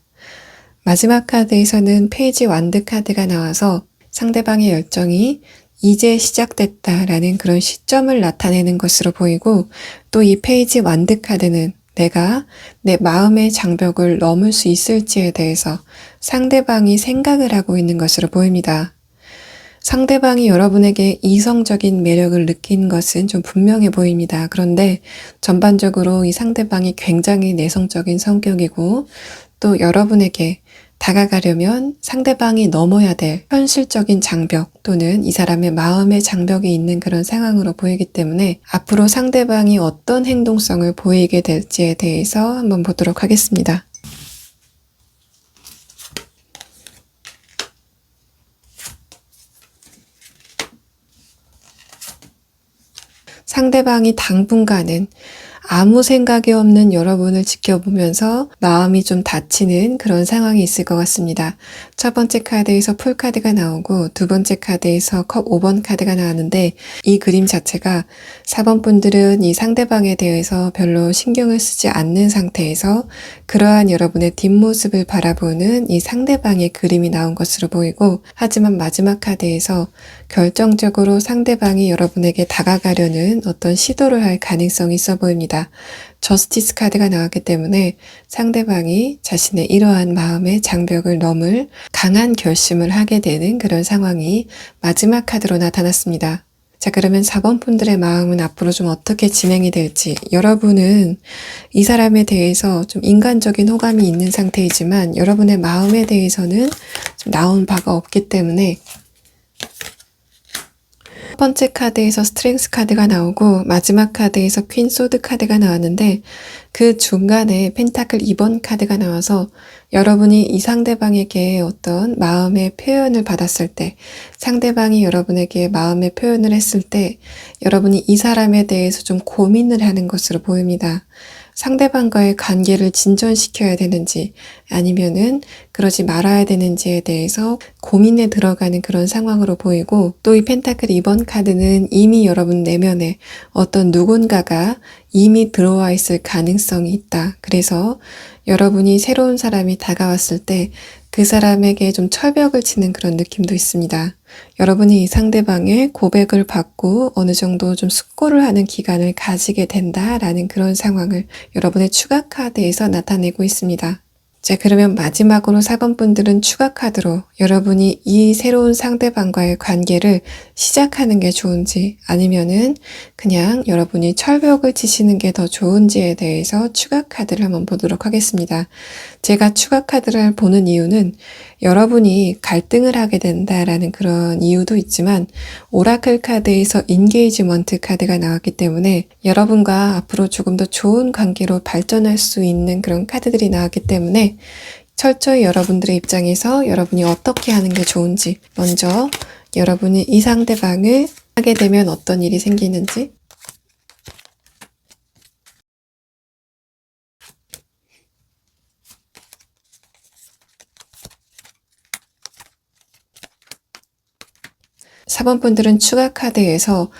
마지막 카드에서는 페이지 완드 카드가 나와서 상대방의 열정이 이제 시작됐다라는 그런 시점을 나타내는 것으로 보이고, 또 이 페이지 완드 카드는 내가 내 마음의 장벽을 넘을 수 있을지에 대해서 상대방이 생각을 하고 있는 것으로 보입니다. 상대방이 여러분에게 이성적인 매력을 느낀 것은 좀 분명해 보입니다. 그런데 전반적으로 이 상대방이 굉장히 내성적인 성격이고, 또 여러분에게 다가가려면 상대방이 넘어야 될 현실적인 장벽 또는 이 사람의 마음의 장벽이 있는 그런 상황으로 보이기 때문에 앞으로 상대방이 어떤 행동성을 보이게 될지에 대해서 한번 보도록 하겠습니다. 상대방이 당분간은 아무 생각이 없는 여러분을 지켜보면서 마음이 좀 다치는 그런 상황이 있을 것 같습니다. 첫 번째 카드에서 풀 카드가 나오고 두 번째 카드에서 컵 5번 카드가 나왔는데, 이 그림 자체가 4번 분들은 이 상대방에 대해서 별로 신경을 쓰지 않는 상태에서 그러한 여러분의 뒷모습을 바라보는 이 상대방의 그림이 나온 것으로 보이고, 하지만 마지막 카드에서 결정적으로 상대방이 여러분에게 다가가려는 어떤 시도를 할 가능성이 있어 보입니다. 저스티스 카드가 나왔기 때문에 상대방이 자신의 이러한 마음의 장벽을 넘을 강한 결심을 하게 되는 그런 상황이 마지막 카드로 나타났습니다. 자, 그러면 4번 분들의 마음은 앞으로 좀 어떻게 진행이 될지, 여러분은 이 사람에 대해서 좀 인간적인 호감이 있는 상태이지만 여러분의 마음에 대해서는 좀 나온 바가 없기 때문에, 첫 번째 카드에서 스트렝스 카드가 나오고 마지막 카드에서 퀸 소드 카드가 나왔는데, 그 중간에 펜타클 2번 카드가 나와서 여러분이 이 상대방에게 어떤 마음의 표현을 받았을 때, 상대방이 여러분에게 마음의 표현을 했을 때 여러분이 이 사람에 대해서 좀 고민을 하는 것으로 보입니다. 상대방과의 관계를 진전시켜야 되는지 아니면은 그러지 말아야 되는지에 대해서 고민에 들어가는 그런 상황으로 보이고, 또 이 펜타클 2번 카드는 이미 여러분 내면에 어떤 누군가가 이미 들어와 있을 가능성이 있다. 그래서 여러분이 새로운 사람이 다가왔을 때 그 사람에게 좀 철벽을 치는 그런 느낌도 있습니다. 여러분이 이 상대방의 고백을 받고 어느 정도 좀 숙고를 하는 기간을 가지게 된다라는 그런 상황을 여러분의 추가 카드에서 나타내고 있습니다. 자, 그러면 마지막으로 4번 분들은 추가 카드로 여러분이 이 새로운 상대방과의 관계를 시작하는 게 좋은지 아니면은 그냥 여러분이 철벽을 치시는 게 더 좋은지에 대해서 추가 카드를 한번 보도록 하겠습니다. 제가 추가 카드를 보는 이유는 여러분이 갈등을 하게 된다라는 그런 이유도 있지만, 오라클 카드에서 인게이지먼트 카드가 나왔기 때문에 여러분과 앞으로 조금 더 좋은 관계로 발전할 수 있는 그런 카드들이 나왔기 때문에 철저히 여러분들의 입장에서 여러분이 어떻게 하는 게 좋은지, 먼저 여러분이 이 상대방을 하게 되면 어떤 일이 생기는지, 4번 분들은 추가 카드에서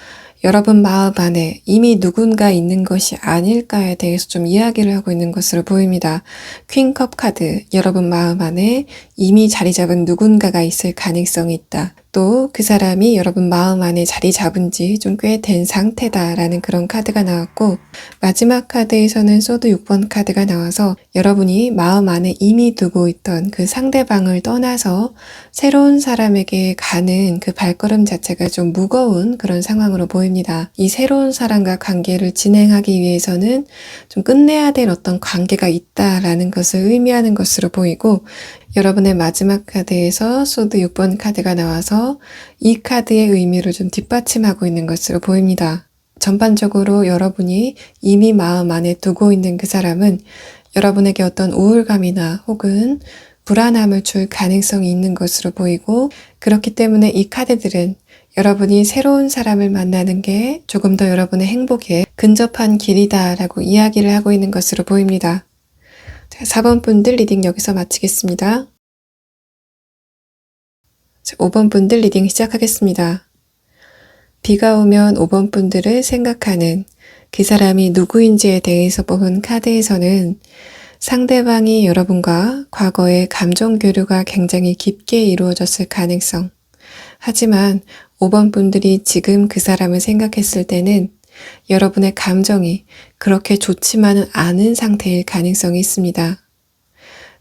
여러분 마음 안에 이미 누군가 있는 것이 아닐까에 대해서 좀 이야기를 하고 있는 것으로 보입니다. 퀸컵 카드, 여러분 마음 안에 이미 자리 잡은 누군가가 있을 가능성이 있다. 또 그 사람이 여러분 마음 안에 자리 잡은 지 좀 꽤 된 상태다라는 그런 카드가 나왔고, 마지막 카드에서는 소드 6번 카드가 나와서 여러분이 마음 안에 이미 두고 있던 그 상대방을 떠나서 새로운 사람에게 가는 그 발걸음 자체가 좀 무거운 그런 상황으로 보입니다. 이 새로운 사람과 관계를 진행하기 위해서는 좀 끝내야 될 어떤 관계가 있다라는 것을 의미하는 것으로 보이고, 여러분의 마지막 카드에서 소드 6번 카드가 나와서 이 카드의 의미를 좀 뒷받침하고 있는 것으로 보입니다. 전반적으로 여러분이 이미 마음 안에 두고 있는 그 사람은 여러분에게 어떤 우울감이나 혹은 불안함을 줄 가능성이 있는 것으로 보이고, 그렇기 때문에 이 카드들은 여러분이 새로운 사람을 만나는 게 조금 더 여러분의 행복에 근접한 길이다라고 이야기를 하고 있는 것으로 보입니다. 자, 4번 분들 리딩 여기서 마치겠습니다. 자, 5번 분들 리딩 시작하겠습니다. 비가 오면 5번 분들을 생각하는 그 사람이 누구인지에 대해서 뽑은 카드에서는 상대방이 여러분과 과거의 감정 교류가 굉장히 깊게 이루어졌을 가능성. 하지만 5번 분들이 지금 그 사람을 생각했을 때는 여러분의 감정이 그렇게 좋지만은 않은 상태일 가능성이 있습니다.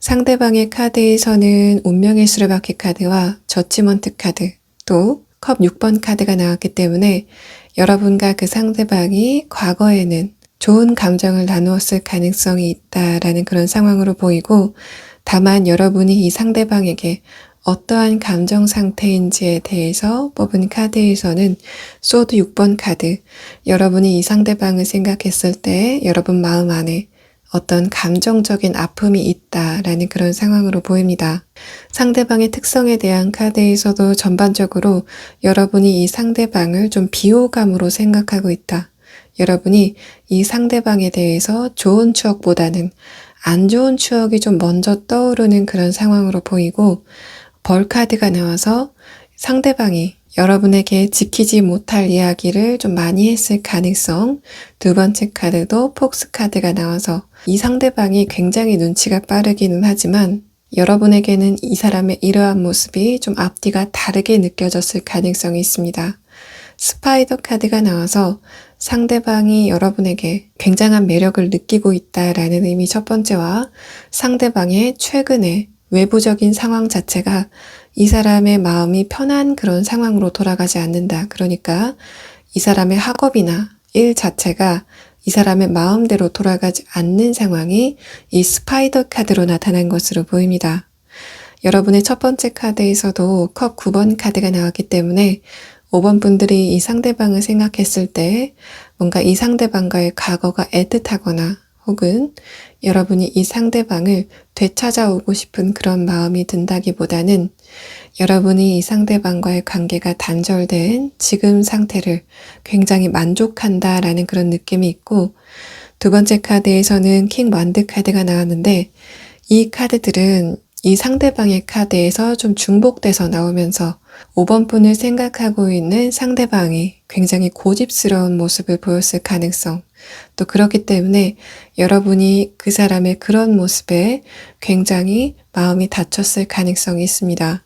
상대방의 카드에서는 운명의 수레바퀴 카드와 저지먼트 카드, 또 컵 6번 카드가 나왔기 때문에 여러분과 그 상대방이 과거에는 좋은 감정을 나누었을 가능성이 있다라는 그런 상황으로 보이고, 다만 여러분이 이 상대방에게 어떠한 감정 상태인지에 대해서 뽑은 카드에서는 소드 6번 카드, 여러분이 이 상대방을 생각했을 때 여러분 마음 안에 어떤 감정적인 아픔이 있다라는 그런 상황으로 보입니다. 상대방의 특성에 대한 카드에서도 전반적으로 여러분이 이 상대방을 좀 비호감으로 생각하고 있다. 여러분이 이 상대방에 대해서 좋은 추억보다는 안 좋은 추억이 좀 먼저 떠오르는 그런 상황으로 보이고, 벌 카드가 나와서 상대방이 여러분에게 지키지 못할 이야기를 좀 많이 했을 가능성, 두 번째 카드도 폭스 카드가 나와서 이 상대방이 굉장히 눈치가 빠르기는 하지만 여러분에게는 이 사람의 이러한 모습이 좀 앞뒤가 다르게 느껴졌을 가능성이 있습니다. 스파이더 카드가 나와서 상대방이 여러분에게 굉장한 매력을 느끼고 있다라는 의미 첫 번째와, 상대방의 최근의 외부적인 상황 자체가 이 사람의 마음이 편한 그런 상황으로 돌아가지 않는다. 그러니까 이 사람의 학업이나 일 자체가 이 사람의 마음대로 돌아가지 않는 상황이 이 스파이더 카드로 나타난 것으로 보입니다. 여러분의 첫 번째 카드에서도 컵 9번 카드가 나왔기 때문에 5번 분들이 이 상대방을 생각했을 때 뭔가 이 상대방과의 과거가 애틋하거나 혹은 여러분이 이 상대방을 되찾아오고 싶은 그런 마음이 든다기보다는 여러분이 이 상대방과의 관계가 단절된 지금 상태를 굉장히 만족한다라는 그런 느낌이 있고, 두 번째 카드에서는 킹 완드 카드가 나왔는데 이 카드들은 이 상대방의 카드에서 좀 중복돼서 나오면서 5번 분을 생각하고 있는 상대방이 굉장히 고집스러운 모습을 보였을 가능성, 또 그렇기 때문에 여러분이 그 사람의 그런 모습에 굉장히 마음이 다쳤을 가능성이 있습니다.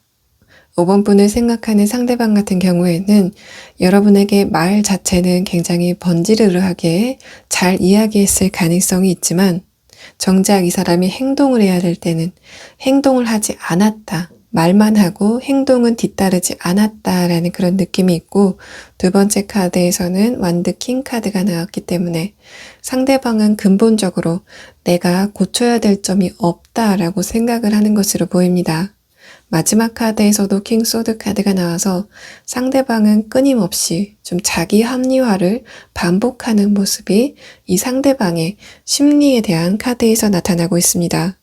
5번 분을 생각하는 상대방 같은 경우에는 여러분에게 말 자체는 굉장히 번지르르하게 잘 이야기했을 가능성이 있지만 정작 이 사람이 행동을 해야 될 때는 행동을 하지 않았다. 말만 하고 행동은 뒤따르지 않았다라는 그런 느낌이 있고, 두 번째 카드에서는 완드 킹 카드가 나왔기 때문에 상대방은 근본적으로 내가 고쳐야 될 점이 없다라고 생각을 하는 것으로 보입니다. 마지막 카드에서도 킹 소드 카드가 나와서 상대방은 끊임없이 좀 자기 합리화를 반복하는 모습이 이 상대방의 심리에 대한 카드에서 나타나고 있습니다.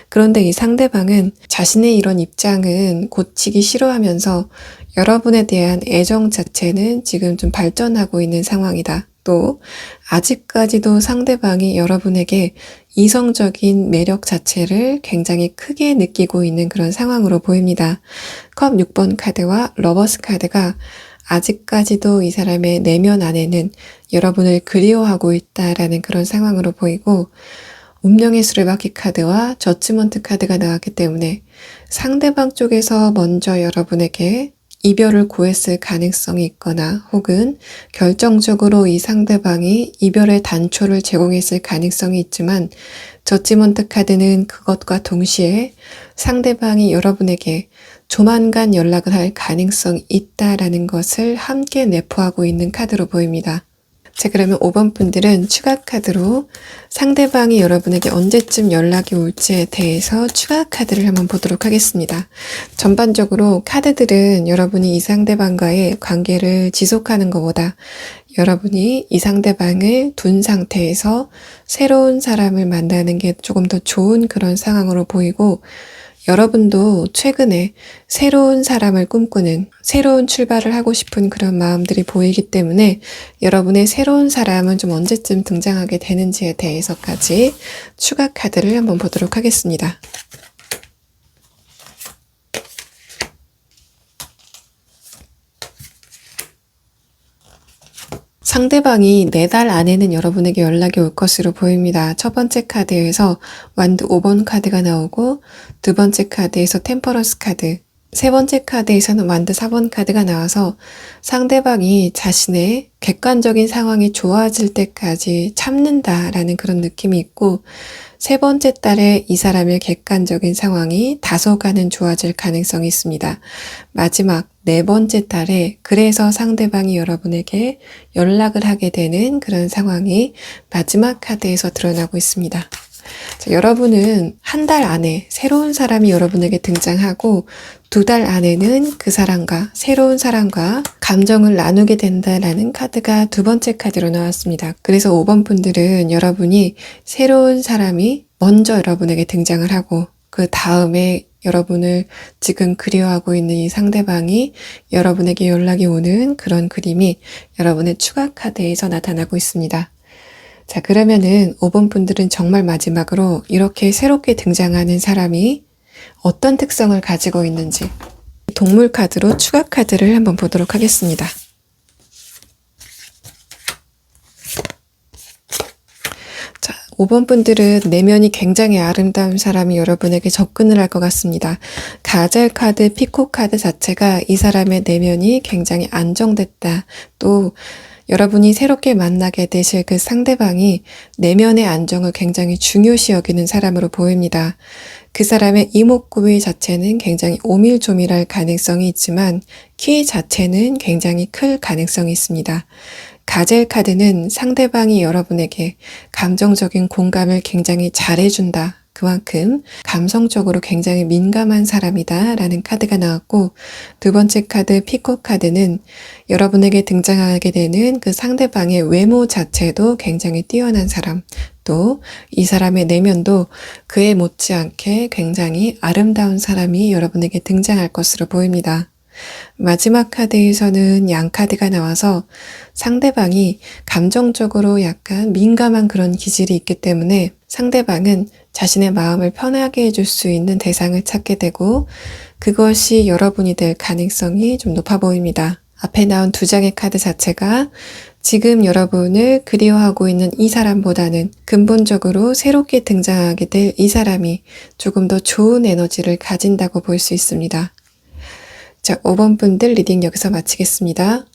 그런데 이 상대방은 자신의 이런 입장은 고치기 싫어하면서 여러분에 대한 애정 자체는 지금 좀 발전하고 있는 상황이다. 또 아직까지도 상대방이 여러분에게 이성적인 매력 자체를 굉장히 크게 느끼고 있는 그런 상황으로 보입니다. 컵 6번 카드와 러버스 카드가 아직까지도 이 사람의 내면 안에는 여러분을 그리워하고 있다라는 그런 상황으로 보이고, 운명의 수레바퀴 카드와 저지먼트 카드가 나왔기 때문에 상대방 쪽에서 먼저 여러분에게 이별을 구했을 가능성이 있거나 혹은 결정적으로 이 상대방이 이별의 단초를 제공했을 가능성이 있지만, 저지먼트 카드는 그것과 동시에 상대방이 여러분에게 조만간 연락을 할 가능성이 있다라는 것을 함께 내포하고 있는 카드로 보입니다. 자, 그러면 5번 분들은 추가 카드로 상대방이 여러분에게 언제쯤 연락이 올지에 대해서 추가 카드를 한번 보도록 하겠습니다. 전반적으로 카드들은 여러분이 이 상대방과의 관계를 지속하는 것보다 여러분이 이 상대방을 둔 상태에서 새로운 사람을 만나는 게 조금 더 좋은 그런 상황으로 보이고, 여러분도 최근에 새로운 사람을 꿈꾸는, 새로운 출발을 하고 싶은 그런 마음들이 보이기 때문에 여러분의 새로운 사람은 좀 언제쯤 등장하게 되는지에 대해서까지 추가 카드를 한번 보도록 하겠습니다. 상대방이 4달 안에는 여러분에게 연락이 올 것으로 보입니다. 첫 번째 카드에서 완드 5번 카드가 나오고, 두 번째 카드에서 템퍼런스 카드, 세 번째 카드에서는 완드 4번 카드가 나와서 상대방이 자신의 객관적인 상황이 좋아질 때까지 참는다라는 그런 느낌이 있고, 세 번째 달에 이 사람의 객관적인 상황이 다소간은 좋아질 가능성이 있습니다. 마지막 4번째 달에 그래서 상대방이 여러분에게 연락을 하게 되는 그런 상황이 마지막 카드에서 드러나고 있습니다. 자, 여러분은 한 달 안에 새로운 사람이 여러분에게 등장하고 2달 안에는 그 사람과 새로운 사람과 감정을 나누게 된다라는 카드가 두 번째 카드로 나왔습니다. 그래서 5번 분들은 여러분이 새로운 사람이 먼저 여러분에게 등장을 하고, 그 다음에 여러분을 지금 그리워하고 있는 이 상대방이 여러분에게 연락이 오는 그런 그림이 여러분의 추가 카드에서 나타나고 있습니다. 자, 그러면은 5번 분들은 정말 마지막으로 이렇게 새롭게 등장하는 사람이 어떤 특성을 가지고 있는지 동물 카드로 추가 카드를 한번 보도록 하겠습니다. 자, 5번 분들은 내면이 굉장히 아름다운 사람이 여러분에게 접근을 할 것 같습니다. 가젤 카드, 피코 카드 자체가 이 사람의 내면이 굉장히 안정됐다. 또 여러분이 새롭게 만나게 되실 그 상대방이 내면의 안정을 굉장히 중요시 여기는 사람으로 보입니다. 그 사람의 이목구비 자체는 굉장히 오밀조밀할 가능성이 있지만 키 자체는 굉장히 클 가능성이 있습니다. 가젤 카드는 상대방이 여러분에게 감정적인 공감을 굉장히 잘해준다. 그만큼 감성적으로 굉장히 민감한 사람이다 라는 카드가 나왔고, 두 번째 카드 피코 카드는 여러분에게 등장하게 되는 그 상대방의 외모 자체도 굉장히 뛰어난 사람, 또 이 사람의 내면도 그에 못지않게 굉장히 아름다운 사람이 여러분에게 등장할 것으로 보입니다. 마지막 카드에서는 양 카드가 나와서 상대방이 감정적으로 약간 민감한 그런 기질이 있기 때문에 상대방은 자신의 마음을 편하게 해줄 수 있는 대상을 찾게 되고, 그것이 여러분이 될 가능성이 좀 높아 보입니다. 앞에 나온 두 장의 카드 자체가 지금 여러분을 그리워하고 있는 이 사람보다는 근본적으로 새롭게 등장하게 될 이 사람이 조금 더 좋은 에너지를 가진다고 볼 수 있습니다. 자, 5번 분들 리딩 여기서 마치겠습니다.